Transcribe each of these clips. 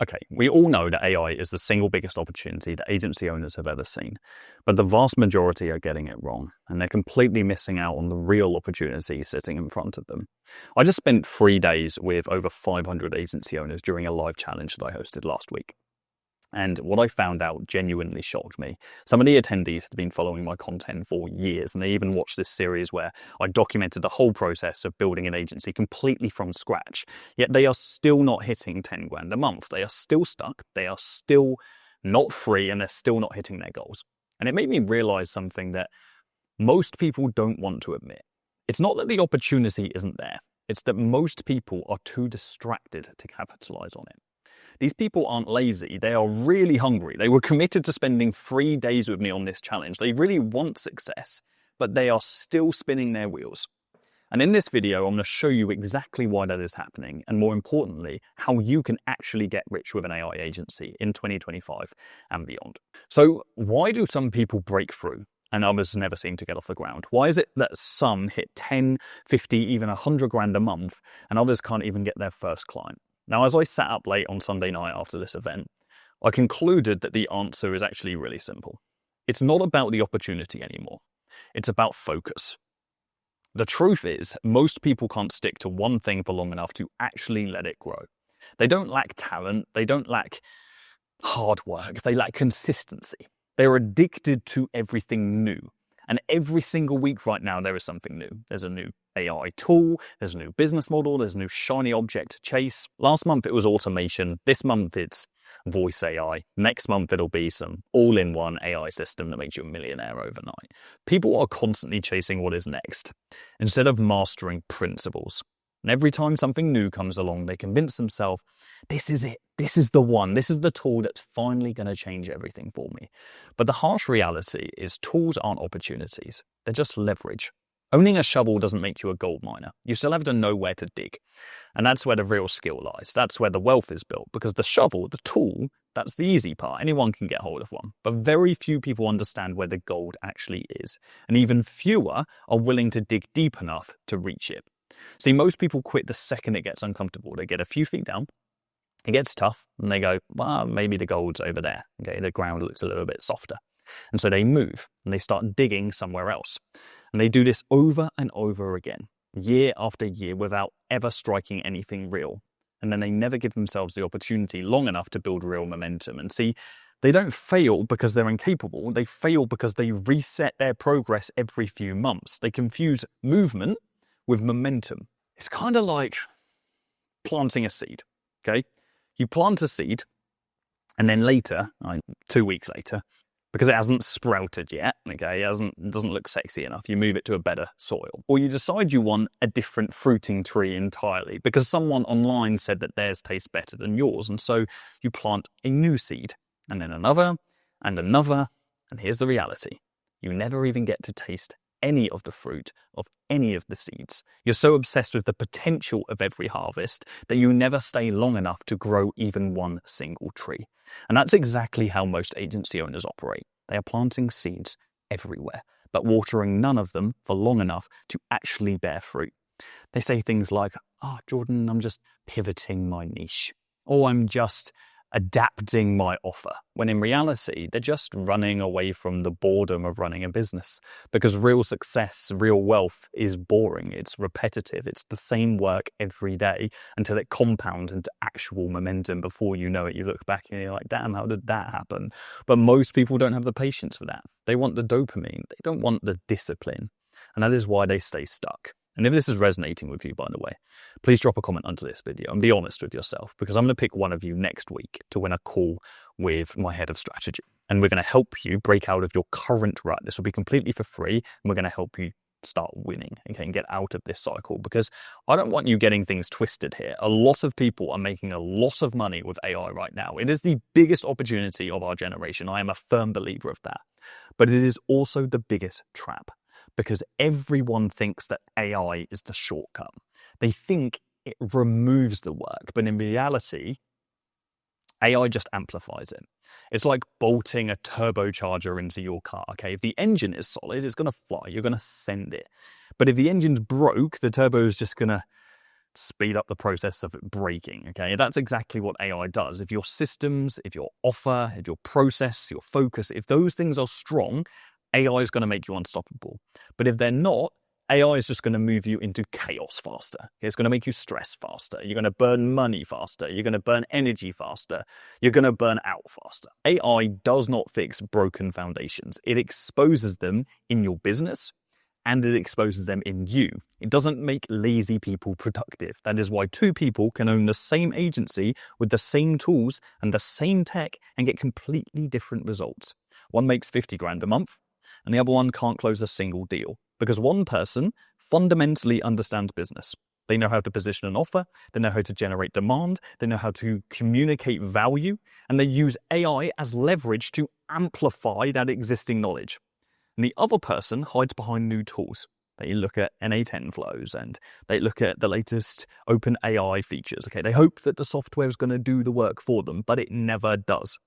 Okay, we all know that AI is the single biggest opportunity that agency owners have ever seen, but the vast majority are getting it wrong, and they're completely missing out on the real opportunity sitting in front of them. I just spent 3 days with over 500 agency owners during a live challenge that I hosted last week. And what I found out genuinely shocked me. Some of the attendees had been following my content for years, and they even watched this series where I documented the whole process of building an agency completely from scratch. Yet they are still not hitting 10 grand a month. They are still stuck. They are still not free, and they're still not hitting their goals. And it made me realize something that most people don't want to admit. It's not that the opportunity isn't there. It's that most people are too distracted to capitalize on it. These people aren't lazy, they are really hungry. They were committed to spending 3 days with me on this challenge. They really want success, but they are still spinning their wheels. And in this video, I'm going to show you exactly why that is happening, and more importantly, how you can actually get rich with an AI agency in 2025 and beyond. So why do some people break through and others never seem to get off the ground? Why is it that some hit 10, 50, even 100 grand a month, and others can't even get their first client? Now, as I sat up late on Sunday night after this event, I concluded that the answer is actually really simple. It's not about the opportunity anymore. It's about focus. The truth is, most people can't stick to one thing for long enough to actually let it grow. They don't lack talent. They don't lack hard work. They lack consistency. They're addicted to everything new. And every single week right now, there is something new. There's a new AI tool, there's a new business model, there's a new shiny object to chase. Last month it was automation. This month it's voice AI. Next month it'll be some all-in-one AI system that makes you a millionaire overnight. People are constantly chasing what is next, instead of mastering principles. And every time something new comes along, they convince themselves, this is it. This is the one. This is the tool that's finally going to change everything for me. But the harsh reality is tools aren't opportunities. They're just leverage. Owning a shovel doesn't make you a gold miner. You still have to know where to dig. And that's where the real skill lies. That's where the wealth is built. Because the shovel, the tool, that's the easy part. Anyone can get hold of one. But very few people understand where the gold actually is. And even fewer are willing to dig deep enough to reach it. See, most people quit the second it gets uncomfortable. They get a few feet down, it gets tough, and they go, well, maybe the gold's over there. Okay, the ground looks a little bit softer. And so they move, and they start digging somewhere else. And they do this over and over again, year after year, without ever striking anything real. And then they never give themselves the opportunity long enough to build real momentum. And see, they don't fail because they're incapable. They fail because they reset their progress every few months. They confuse movement with momentum. It's kind of like planting a seed, okay? You plant a seed, and then later, 2 weeks later, because it hasn't sprouted yet, okay, it doesn't look sexy enough, you move it to a better soil. Or you decide you want a different fruiting tree entirely because someone online said that theirs tastes better than yours, and so you plant a new seed, and then another, and another, and here's the reality. You never even get to taste any of the fruit of any of the seeds. You're so obsessed with the potential of every harvest that you never stay long enough to grow even one single tree. And that's exactly how most agency owners operate. They are planting seeds everywhere, but watering none of them for long enough to actually bear fruit. They say things like, Jordan, I'm just pivoting my niche, or I'm just adapting my offer, when in reality, they're just running away from the boredom of running a business. Because real success, real wealth is boring, it's repetitive, it's the same work every day until it compounds into actual momentum. Before you know it, you look back and you're like, damn, how did that happen? But most people don't have the patience for that. They want the dopamine, they don't want the discipline. And that is why they stay stuck. And if this is resonating with you, by the way, please drop a comment under this video and be honest with yourself, because I'm going to pick one of you next week to win a call with my head of strategy. And we're going to help you break out of your current rut. This will be completely for free, and we're going to help you start winning, okay, and get out of this cycle, because I don't want you getting things twisted here. A lot of people are making a lot of money with AI right now. It is the biggest opportunity of our generation. I am a firm believer of that. But it is also the biggest trap. Because everyone thinks that AI is the shortcut. They think it removes the work, but in reality, AI just amplifies it. It's like bolting a turbocharger into your car, okay? If the engine is solid, it's going to fly, you're going to send it. But if the engine's broke, the turbo is just going to speed up the process of it breaking, okay? That's exactly what AI does. If your systems, if your offer, if your process, your focus, if those things are strong, AI is going to make you unstoppable. But if they're not, AI is just going to move you into chaos faster. It's going to make you stress faster. You're going to burn money faster. You're going to burn energy faster. You're going to burn out faster. AI does not fix broken foundations. It exposes them in your business, and it exposes them in you. It doesn't make lazy people productive. That is why two people can own the same agency with the same tools and the same tech and get completely different results. One makes 50 grand a month, and the other one can't close a single deal because one person fundamentally understands business. They know how to position an offer, they know how to generate demand, they know how to communicate value, and they use AI as leverage to amplify that existing knowledge. And the other person hides behind new tools. They look at NA10 flows and they look at the latest open AI features. Okay, they hope that the software is going to do the work for them, but it never does.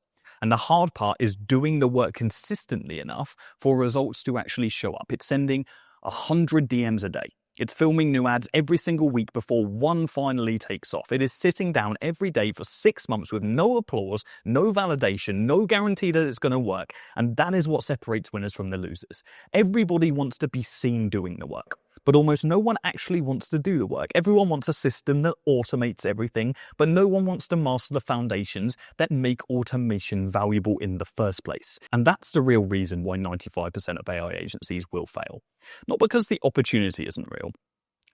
And the hard part is doing the work consistently enough for results to actually show up. It's sending 100 DMs a day. It's filming new ads every single week before one finally takes off. It is sitting down every day for 6 months with no applause, no validation, no guarantee that it's going to work. And that is what separates winners from the losers. Everybody wants to be seen doing the work, but almost no one actually wants to do the work. Everyone wants a system that automates everything, but no one wants to master the foundations that make automation valuable in the first place. And that's the real reason why 95% of AI agencies will fail. Not because the opportunity isn't real,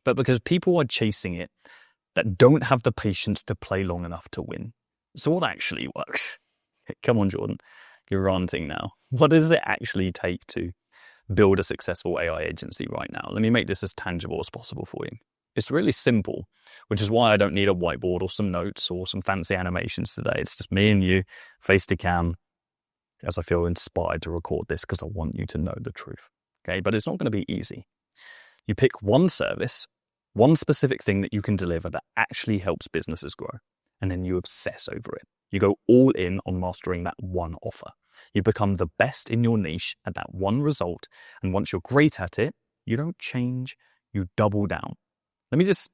but because people are chasing it that don't have the patience to play long enough to win. So what actually works? Come on, Jordan, you're ranting now. What does it actually take to build a successful AI agency right now? Let me make this as tangible as possible for you. It's really simple, which is why I don't need a whiteboard or some notes or some fancy animations today. It's just me and you, face to cam, as I feel inspired to record this because I want you to know the truth. Okay, but it's not going to be easy. You pick one service, one specific thing that you can deliver that actually helps businesses grow, and then you obsess over it. You go all in on mastering that one offer. You become the best in your niche at that one result, and once you're great at it, you don't change, you double down. Let me just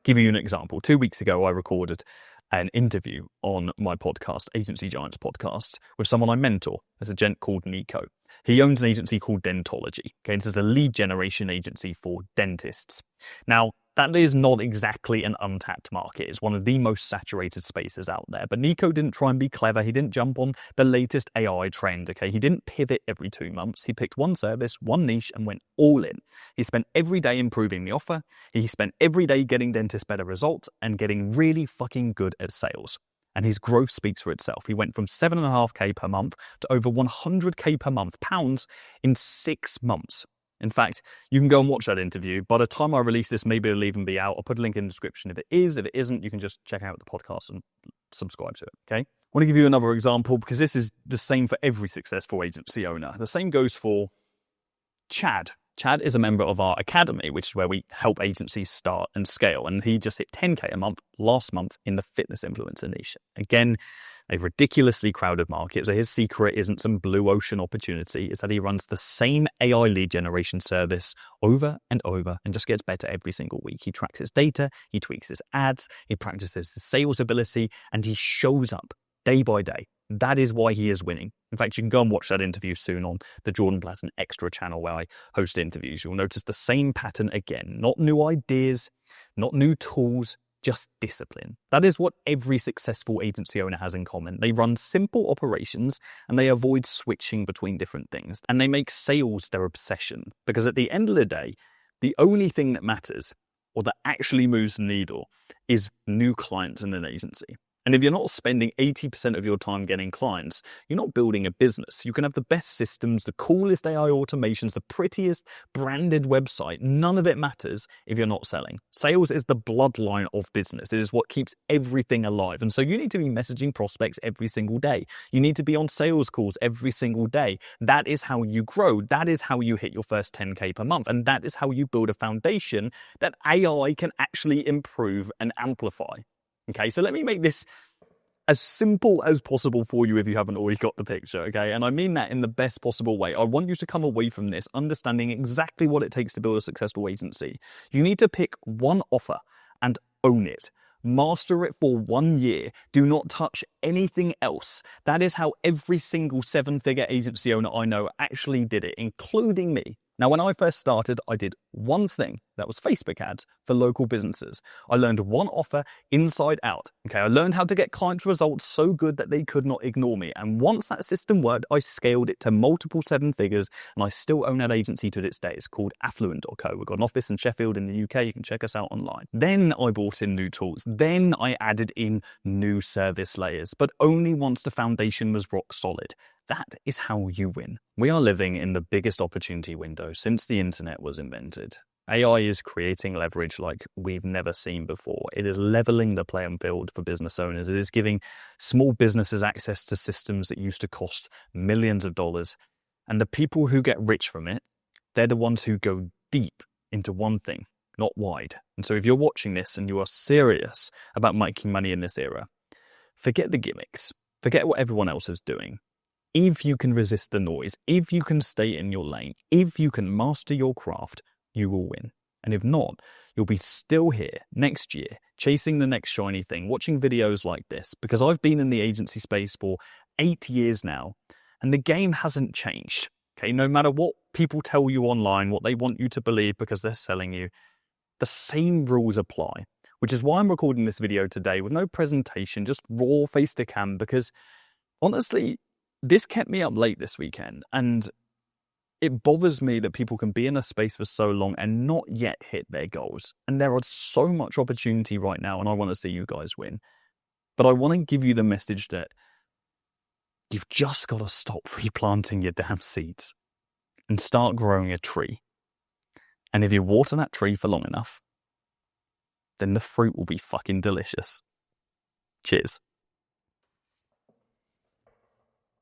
give you an example. 2 weeks ago, I recorded an interview on my podcast, Agency Giants podcast, with someone I mentor. There's a gent called Nico. He owns an agency called Dentology. Okay, this is a lead generation agency for dentists. Now, that is not exactly an untapped market. It's one of the most saturated spaces out there. But Nico didn't try and be clever. He didn't jump on the latest AI trend, okay? He didn't pivot every 2 months. He picked one service, one niche, and went all in. He spent every day improving the offer. He spent every day getting dentists better results and getting really fucking good at sales. And his growth speaks for itself. He went from 7.5K per month to over 100K per month, pounds, in 6 months. In fact, you can go and watch that interview. By the time I release this, maybe it'll even be out. I'll put a link in the description if it is. If it isn't, you can just check out the podcast and subscribe to it, okay? I want to give you another example because this is the same for every successful agency owner. The same goes for Chad. Chad is a member of our academy, which is where we help agencies start and scale. And he just hit 10K a month last month in the fitness influencer niche. Again, a ridiculously crowded market. So his secret isn't some blue ocean opportunity. It's that he runs the same AI lead generation service over and over and just gets better every single week. He tracks his data, he tweaks his ads, he practices his sales ability, and he shows up day by day. That is why he is winning. In fact, you can go and watch that interview soon on the Jordan Platten Extra channel where I host interviews. You'll notice the same pattern again. Not new ideas, not new tools, just discipline. That is what every successful agency owner has in common. They run simple operations and they avoid switching between different things. And they make sales their obsession. Because at the end of the day, the only thing that matters or that actually moves the needle is new clients in an agency. And if you're not spending 80% of your time getting clients, you're not building a business. You can have the best systems, the coolest AI automations, the prettiest branded website. None of it matters if you're not selling. Sales is the bloodline of business. It is what keeps everything alive. And so you need to be messaging prospects every single day. You need to be on sales calls every single day. That is how you grow. That is how you hit your first 10K per month. And that is how you build a foundation that AI can actually improve and amplify. Okay, so let me make this as simple as possible for you if you haven't already got the picture, okay? And I mean that in the best possible way. I want you to come away from this understanding exactly what it takes to build a successful agency. You need to pick one offer and own it. Master it for 1 year. Do not touch anything else. That is how every single 7-figure agency owner I know actually did it, including me. Now, when I first started, I did one thing. That was Facebook ads for local businesses. I learned one offer inside out. Okay, I learned how to get client results so good that they could not ignore me. And once that system worked, I scaled it to multiple 7 figures, and I still own that agency to this day. It's called Affluent.co. We've got an office in Sheffield in the UK. You can check us out online. Then I brought in new tools. Then I added in new service layers, but only once the foundation was rock solid. That is how you win. We are living in the biggest opportunity window since the internet was invented. AI is creating leverage like we've never seen before. It is leveling the playing field for business owners. It is giving small businesses access to systems that used to cost millions of dollars. And the people who get rich from it, they're the ones who go deep into one thing, not wide. And so if you're watching this and you are serious about making money in this era, forget the gimmicks. Forget what everyone else is doing. If you can resist the noise, if you can stay in your lane, if you can master your craft, you will win. And if not, you'll be still here next year, chasing the next shiny thing, watching videos like this, because I've been in the agency space for 8 years now, and the game hasn't changed. Okay, no matter what people tell you online, what they want you to believe because they're selling you, the same rules apply, which is why I'm recording this video today with no presentation, just raw face to cam, because honestly, this kept me up late this weekend, and it bothers me that people can be in a space for so long and not yet hit their goals. And there is so much opportunity right now, and I want to see you guys win. But I want to give you the message that you've just got to stop replanting your damn seeds and start growing a tree. And if you water that tree for long enough, then the fruit will be fucking delicious. Cheers.